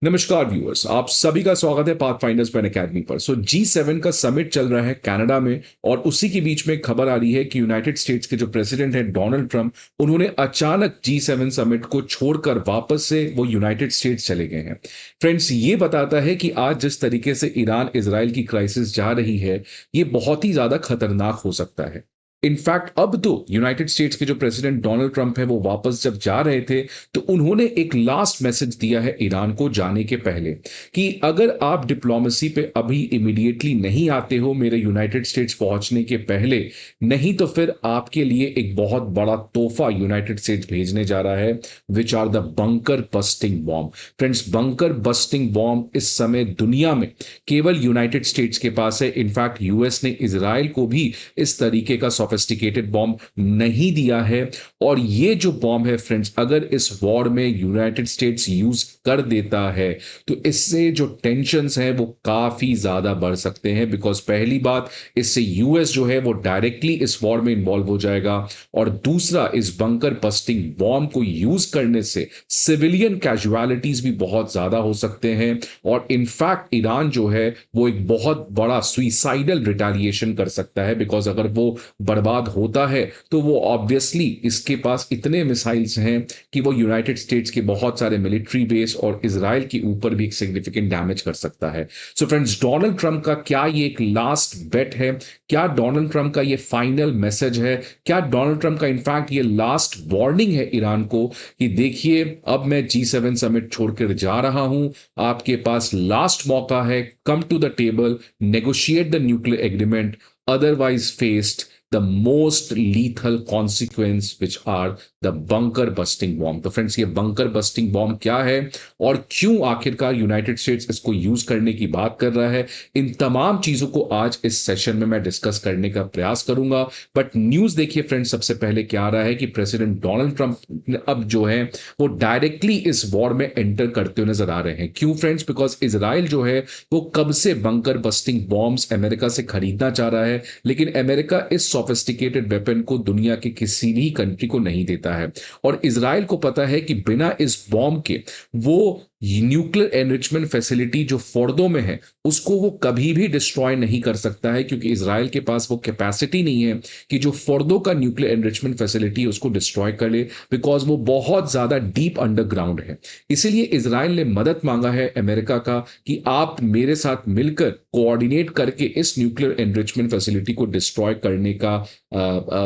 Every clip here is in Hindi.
नमस्कार व्यूअर्स, आप सभी का स्वागत है पाथफाइंडर्स पेन एकेडमी पर। G7 का समिट चल रहा है कनाडा में और उसी के बीच में खबर आ रही है कि यूनाइटेड स्टेट्स के जो प्रेसिडेंट हैं डोनाल्ड ट्रंप, उन्होंने अचानक G7 समिट को छोड़कर वापस से वो यूनाइटेड स्टेट्स चले गए हैं। फ्रेंड्स, ये बताता है कि आज जिस तरीके से ईरान इजराइल की क्राइसिस जा रही है, ये बहुत ही ज्यादा खतरनाक हो सकता है। इनफैक्ट अब तो यूनाइटेड स्टेट्स के जो प्रेसिडेंट डोनाल्ड ट्रंप है, वो वापस जब जा रहे थे तो उन्होंने एक लास्ट मैसेज दिया है ईरान को जाने के पहले कि अगर आप डिप्लोमेसी पे अभी इमीडिएटली नहीं आते हो मेरे यूनाइटेड स्टेट्स पहुंचने के पहले, नहीं तो फिर आपके लिए एक बहुत बड़ा तोहफा यूनाइटेड स्टेट्स भेजने जा रहा है, which are the bunker busting bomb. Friends, bunker busting bomb इस समय दुनिया में केवल यूनाइटेड स्टेट्स के पास है। इनफैक्ट यूएस ने इसराइल को भी इस तरीके का सोफिस्टिकेटेड बॉम्ब नहीं दिया है। और ये जो बॉम्ब है फ्रेंड्स, अगर इस वॉर में यूनाइटेड स्टेट्स यूज कर देता है तो इससे जो टेंशन्स हैं वो काफी ज्यादा बढ़ सकते हैं। बिकॉज पहली बात, इससे यूएस जो है वो डायरेक्टली इस वॉर में इन्वॉल्व हो जाएगा, और दूसरा, इस बंकर बस्टिंग बॉम्ब को यूज करने से सिविलियन कैजुअलिटीज भी बहुत ज्यादा हो सकते हैं। और इनफैक्ट ईरान जो है वो एक बहुत बड़ा सुइसाइडल रिटेलिएशन कर सकता है। बिकॉज अगर वो बर्बाद होता है तो वो ऑब्वियसली इसके पास इतने मिसाइल्स हैं कि वो यूनाइटेड स्टेट्स के बहुत सारे मिलिट्री बेस और इसराइल के ऊपर भी एक सिग्निफिकेंट डैमेज कर सकता है। सो फ्रेंड्स, डोनाल्ड ट्रंप का क्या ये एक लास्ट बेट है? क्या डोनाल्ड ट्रंप का ये फाइनल मैसेज है? क्या डोनाल्ड ट्रंप का इनफैक्ट ये लास्ट वार्निंग है ईरान को कि देखिए, अब मैं G7 समिट छोड़कर जा रहा हूं, आपके पास लास्ट मौका है, come to the table, negotiate the nuclear agreement, otherwise faced the most lethal consequence, which are the bunker busting bomb। तो फ्रेंड्स, ये बंकर बस्टिंग बॉम्ब क्या है और क्यों आखिरकार यूनाइटेड स्टेट्स इसको यूज करने की बात कर रहा है, इन तमाम चीजों को आज इस सेशन में मैं डिस्कस करने का प्रयास करूंगा। बट न्यूज देखिए फ्रेंड्स, सबसे पहले क्या आ रहा है कि प्रेसिडेंट डोनाल्ड ट्रंप अब जो है वो डायरेक्टली इस वॉर में एंटर करते हुए नजर आ रहे हैं। क्यों फ्रेंड्स? बिकॉज इसराइल जो है वो कब से बंकर बस्टिंग बॉम्ब्स अमेरिका से खरीदना चाह रहा है, लेकिन अमेरिका इस सोफिस्टिकेटेड वेपन को दुनिया के किसी भी कंट्री को नहीं देता है। और इसराइल को पता है कि बिना इस बॉम्ब के वो न्यूक्लियर एनरिचमेंट फैसिलिटी जो फोर्दो में है उसको वो कभी भी डिस्ट्रॉय नहीं कर सकता है, क्योंकि इसराइल के पास वो कैपेसिटी नहीं है कि जो फोर्दो का न्यूक्लियर एनरिचमेंट फैसिलिटी है उसको डिस्ट्रॉय कर ले, बिकॉज वो बहुत ज्यादा डीप अंडरग्राउंड है। इसीलिए इसराइल ने मदद मांगा है अमेरिका का कि आप मेरे साथ मिलकर कोऑर्डिनेट करके इस न्यूक्लियर एनरिचमेंट फैसिलिटी को डिस्ट्रॉय करने का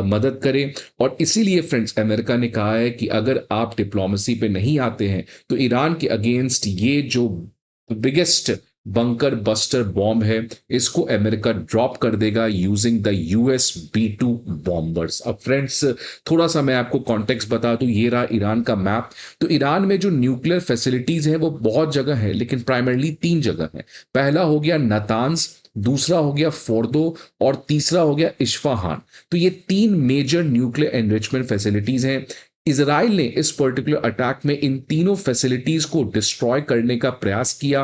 मदद करें। और इसीलिए फ्रेंड्स, अमेरिका ने कहा है कि अगर आप डिप्लोमेसी पे नहीं आते हैं तो ईरान के अगेंस्ट ये जो बिगेस्ट बंकर बस्टर बॉम्ब है, इसको अमेरिका ड्रॉप कर देगा यूजिंग द US-B2 बॉम्बर्स। अब फ्रेंड्स, थोड़ा सा मैं आपको कॉन्टेक्स्ट बता दूं, ये रहा ईरान का मैप। तो ईरान में जो न्यूक्लियर फैसिलिटीज हैं वो बहुत जगह है, लेकिन प्राइमरली 3 जगह है। पहला हो गया नतांज, दूसरा हो गया फोर्दो, और तीसरा हो गया इस्फहान। तो ये 3 मेजर न्यूक्लियर एनरिचमेंट फैसिलिटीज हैं। इसराइल ने इस पर्टिकुलर अटैक में इन तीनों फैसिलिटीज को डिस्ट्रॉय करने का प्रयास किया।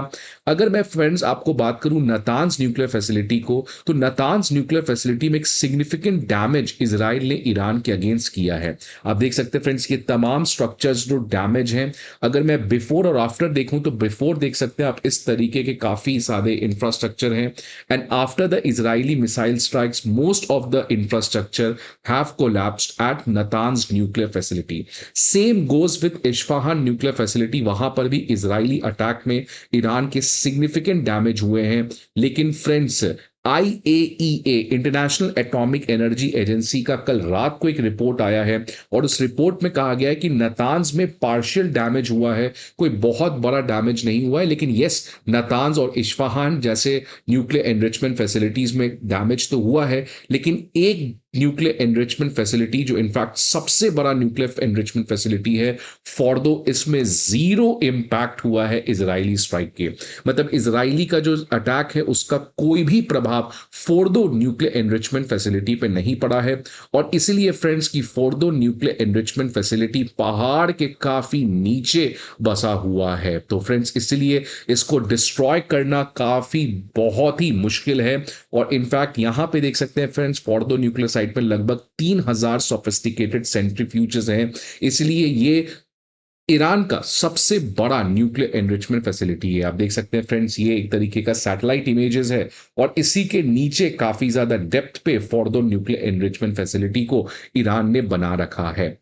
अगर मैं फ्रेंड्स आपको बात करूं नतांज न्यूक्लियर फैसिलिटी को, तो नतांज न्यूक्लियर फैसिलिटी में एक सिग्निफिकेंट डैमेज इसराइल ने ईरान के अगेंस्ट किया है। आप देख सकते हैं फ्रेंड्स, ये तमाम स्ट्रक्चर्स जो डैमेज हैं, अगर मैं बिफोर और आफ्टर देखूं तो बिफोर देख सकते हैं आप, इस तरीके के काफी सारे इंफ्रास्ट्रक्चर हैं, and after the Israeli missile strikes most of the infrastructure have collapsed at Natanz nuclear facility. Same goes with Isfahan nuclear facility, वहां पर भी इजरायली अटैक में ईरान के सिग्निफिकेंट डैमेज हुए हैं। लेकिन friends, IAEA International Atomic Energy Agency का कल रात को एक रिपोर्ट आया है, और उस रिपोर्ट में कहा गया है कि नतांज में पार्शियल डैमेज हुआ है, कोई बहुत बड़ा डैमेज नहीं हुआ है। लेकिन यस, नतांज और इस्फहान जैसे न्यूक्लियर एनरिचमेंट फैसिलिटीज में डैमेज तो हुआ है, लेकिन एक न्यूक्लियर एनरिचमेंट फैसिलिटी जो इनफैक्ट सबसे बड़ा न्यूक्लियर एनरिचमेंट फैसिलिटी है, फोर्दो, इसमें जीरो इंपैक्ट हुआ है इजरायली स्ट्राइक के। मतलब इजरायली का जो अटैक है उसका कोई भी प्रभाव फोर्दो न्यूक्लियर एनरिचमेंट फैसिलिटी पे नहीं पड़ा है। और इसीलिए फ्रेंड्स की फोर्दो न्यूक्लियर एनरिचमेंट फैसिलिटी पहाड़ के काफी नीचे बसा हुआ है। तो फ्रेंड्स, इसलिए इसको डिस्ट्रॉय करना काफी बहुत ही मुश्किल है। और इनफैक्ट यहां पे देख सकते हैं फ्रेंड्स, फोर्दो न्यूक्लियर साइट में लगभग 3000 सोफिस्टिकेटेड सेंट्रीफ्यूजेस हैं। इसलिए ये ईरान का सबसे बड़ा न्यूक्लियर एनरिचमेंट फैसिलिटी है। आप देख सकते हैं फ्रेंड्स, ये एक तरीके का सैटेलाइट इमेजेस है और इसी के नीचे काफी ज्यादा डेप्थ पे फॉर्दो न्यूक्लियर एनरिचमेंट फैसिलिटी को ईरान ने बना रखा है।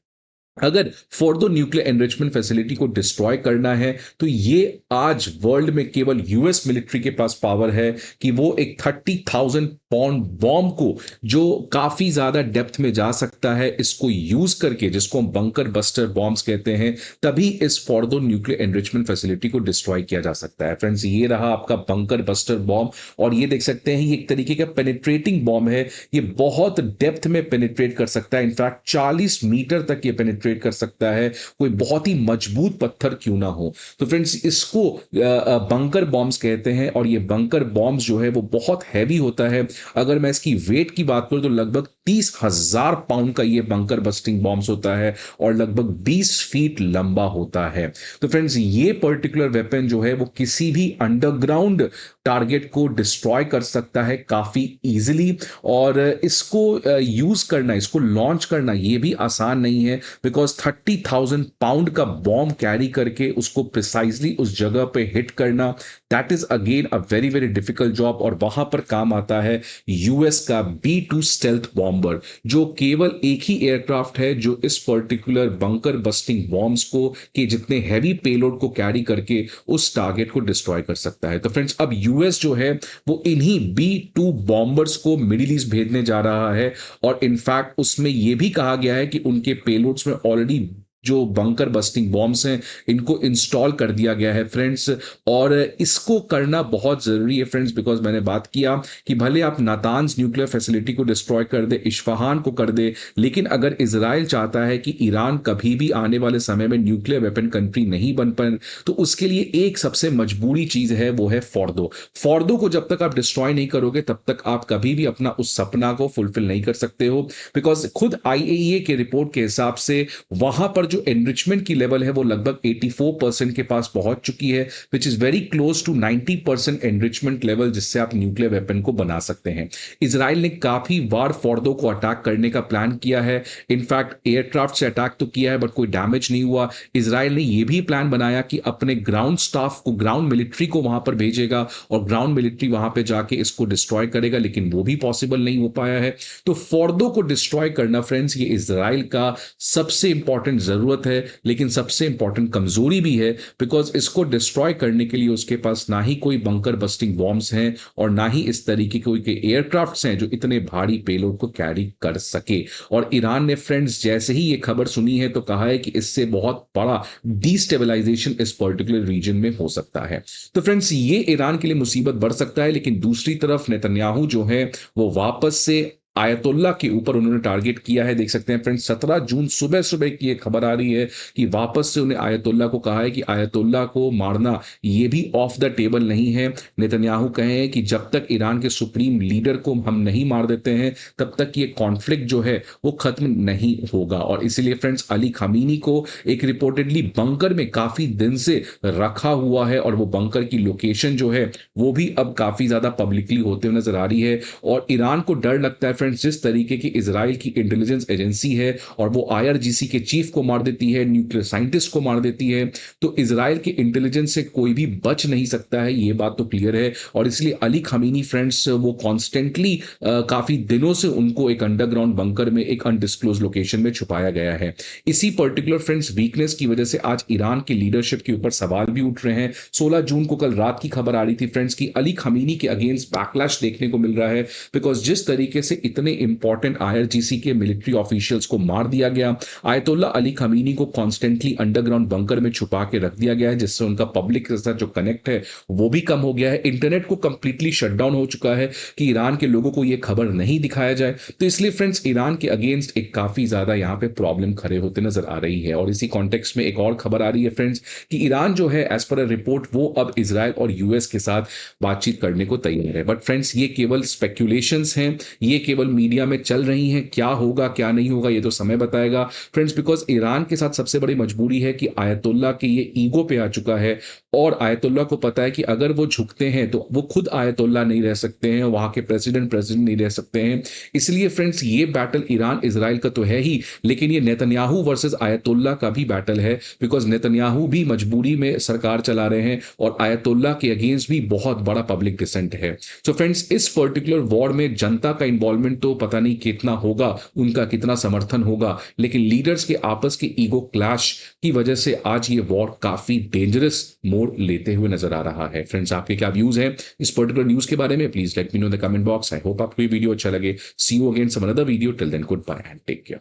अगर फोर्दो न्यूक्लियर एनरिचमेंट फैसिलिटी को डिस्ट्रॉय करना है तो ये आज वर्ल्ड में केवल यूएस मिलिट्री के पास पावर है कि वो एक 30,000 पाउंड बॉम्ब को, जो काफी ज्यादा डेप्थ में जा सकता है, इसको यूज करके, जिसको हम बंकर बस्टर बॉम्ब्स कहते हैं, तभी इस फोर्दो न्यूक्लियर एनरिचमेंट फैसिलिटी को डिस्ट्रॉय किया जा सकता है। फ्रेंड्स, ये रहा आपका बंकर बस्टर बॉम्ब और ये देख सकते हैं ये एक तरीके का पेनिट्रेटिंग बॉम्ब है। ये बहुत डेप्थ में पेनिट्रेट कर सकता है, इनफैक्ट 40 मीटर तक ये पेनिट्रेट कर सकता है, कोई बहुत ही मजबूत पत्थर क्यों ना हो। तो फ्रेंड्स, इसको बंकर बॉम्ब्स कहते हैं और ये बंकर बॉम्ब्स जो है वो बहुत हैवी होता है। अगर मैं इसकी वेट की बात करूं तो लगभग 30,000 पाउंड का ये बंकर बस्टिंग बॉम्ब्स होता है और लगभग 20 फीट लंबा होता है। तो फ्रेंड्स, ये पर्टिकुलर वेपन जो है वो किसी भी अंडरग्राउंड टारगेट को डिस्ट्रॉय कर सकता है काफी इजीली, और इसको यूज करना, इसको लॉन्च करना ये भी आसान नहीं है, बिकॉज 30,000 पाउंड का बॉम्ब कैरी करके उसको प्रिसाइजली उस जगह पे हिट करना, that is again a very very difficult job. और वहां पर काम आता है यूएस का B2 स्टेल्थ बॉम्बर, जो केवल एक ही एयरक्राफ्ट है जो इस पर्टिकुलर बंकर बस्टिंग बॉम्ब्स को, के जितने हैवी पेलोड को कैरी करके उस टारगेट को डिस्ट्रॉय कर सकता है। तो फ्रेंड्स, अब यूएस जो है वो इन्हीं B2 बॉम्बर्स को मिडिल ईस्ट भेजने जा रहा है और इनफैक्ट उसमें यह भी कहा गया है कि उनके पेलोड्स में ऑलरेडी जो बंकर बस्टिंग बॉम्ब्स हैं इनको इंस्टॉल कर दिया गया है फ्रेंड्स। और इसको करना बहुत जरूरी है फ्रेंड्स, बिकॉज मैंने बात किया कि भले आप नातान्स न्यूक्लियर फैसिलिटी को डिस्ट्रॉय कर दे, इस्फहान को कर दे, लेकिन अगर इजराइल चाहता है कि ईरान कभी भी आने वाले समय में न्यूक्लियर वेपन कंट्री नहीं बन पाए, तो उसके लिए एक सबसे मजबूरी चीज है, वो है फोर्दो। फोर्दो को जब तक आप डिस्ट्रॉय नहीं करोगे तब तक आप कभी भी अपना उस सपना को फुलफिल नहीं कर सकते हो, बिकॉज खुद IAEA के रिपोर्ट के हिसाब से वहां पर जो एनरिचमेंट की लेवल है वो लगभग 84% के पास पहुंच चुकी है, which is very close to 90% enrichment level, जिससे आप न्यूक्लियर वेपन को बना सकते हैं। इजराइल ने काफी बार फोर्दो को अटैक करने का प्लान किया है, इनफैक्ट एयरक्राफ्ट से अटैक तो किया है बट कोई डैमेज नहीं हुआ। इजराइल ने यह भी प्लान बनाया कि अपने ग्राउंड स्टाफ को, ग्राउंड मिलिट्री को वहां पर भेजेगा और ग्राउंड मिलिट्री वहां पर जाके इसको डिस्ट्रॉय करेगा, लेकिन वो भी पॉसिबल नहीं हो पाया है। तो फोर्दो को डिस्ट्रॉय करना फ्रेंड्स, ये इजराइल का सबसे इंपॉर्टेंट जरूरत है, लेकिन सबसे इंपॉर्टेंट कमजोरी भी है, बिकॉज इसको डिस्ट्रॉय करने के लिए उसके पास ना ही कोई बंकर बस्टिंग बॉम्ब्स हैं और ना ही इस तरीके के एयरक्राफ्ट्स हैं जो इतने भारी पेलोड को कैरी कर सके। और ईरान ने फ्रेंड्स जैसे ही ये खबर सुनी है तो कहा है कि इससे बहुत बड़ा डिस्टेबलाइजेशन इस पर्टिकुलर रीजन में हो सकता है। तो फ्रेंड्स, ये ईरान के लिए मुसीबत बढ़ सकता है, लेकिन दूसरी तरफ नेतन्याहू जो है वो वापस से आयतुल्ला के ऊपर उन्होंने टारगेट किया है। देख सकते हैं फ्रेंड्स, 17 जून सुबह सुबह की एक खबर आ रही है कि वापस से उन्हें आयतुल्ला को कहा है कि आयतुल्ला को मारना ये भी ऑफ द टेबल नहीं है। नेतन्याहू कहे हैं कि जब तक ईरान के सुप्रीम लीडर को हम नहीं मार देते हैं तब तक ये कॉन्फ्लिक्ट जो है वो खत्म नहीं होगा। और इसीलिए फ्रेंड्स, अली खमीनी को एक रिपोर्टेडली बंकर में काफी दिन से रखा हुआ है और वो बंकर की लोकेशन जो है वो भी अब काफी ज्यादा पब्लिकली होते हुए नजर आ रही है। और ईरान को डर लगता है जिस तरीके की इजराइल की इंटेलिजेंस एजेंसी है और वो IRGC के चीफ को मार देती है, न्यूक्लियर साइंटिस्ट को मार देती है, तो इजराइल के इंटेलिजेंस से कोई भी बच नहीं सकता है, ये बात तो क्लियर है। और इसलिए अली खमीनी फ्रेंड्स वो कॉन्स्टेंटली काफी दिनों से उनको एक अंडरग्राउंड बंकर में, एक अनडिस्क्लोज लोकेशन में छुपाया गया है। इसी पर्टिकुलर फ्रेंड्स वीकनेस की वजह से आज ईरान की लीडरशिप के ऊपर सवाल भी उठ रहे हैं। 16 जून को कल रात की खबर आ रही थी फ्रेंड्स कि अली खमीनी के अगेंस्ट बैकलैश देखने को मिल रहा है, बिकॉज जिस तरीके से इतने इंपॉर्टेंट IRGC के मिलिट्री ऑफिशियल्स को मार दिया गया, आयतुल्ला अली खमीनी को कॉन्स्टेंटली अंडरग्राउंड बंकर में छुपा के रख दिया गया है, जिससे उनका पब्लिक के साथ जो कनेक्ट है वो भी कम हो गया है। इंटरनेट को कंप्लीटली शटडाउन हो चुका है कि ईरान के लोगों को यह खबर नहीं दिखाया जाए। तो इसलिए फ्रेंड्स, ईरान के अगेंस्ट एक काफी ज्यादा यहां पे प्रॉब्लम खड़े होते नजर आ रही है। और इसी कॉन्टेक्स्ट में एक और खबर आ रही है फ्रेंड्स कि ईरान जो है एज पर अ रिपोर्ट वो अब इजराइल और यूएस के साथ बातचीत करने को तैयार है। बट फ्रेंड्स, ये केवल स्पेक्यूलेशंस हैं, ये केवल मीडिया में चल रही हैं। क्या होगा क्या नहीं होगा ये तो समय बताएगा फ्रेंड्स, बिकॉज ईरान के साथ सबसे बड़ी मजबूरी है कि आयतुल्ला के ये ईगो पे आ चुका है और आयतुल्ला को पता है कि अगर वो झुकते हैं तो वो खुद आयतुल्ला नहीं रह सकते हैं, वहां के प्रेसिडेंट नहीं रह सकते हैं। इसलिए फ्रेंड्स ये बैटल ईरान इजराइल का तो है ही, लेकिन ये नेतन्याहू वर्सेस आयतुल्ला का भी बैटल है, बिकॉज नेतन्याहू भी मजबूरी में सरकार चला रहे हैं और आयतुल्ला के अगेंस्ट भी बहुत बड़ा पब्लिक डिसेंट है। सो फ्रेंड्स, इस पर्टिकुलर वॉर में जनता का इन्वॉल्वमेंट तो पता नहीं कितना होगा, उनका कितना समर्थन होगा, लेकिन लीडर्स के आपस के ईगो क्लैश की वजह से आज ये वॉर काफी डेंजरस मोड़ लेते हुए नजर आ रहा है। फ्रेंड्स, आपके क्या व्यूज हैं इस पर्टिकुलर न्यूज के बारे में? Please let me know in the comment box. I hope आपको ये वीडियो अच्छा लगे। See you again some another video. Till then, goodbye and take care.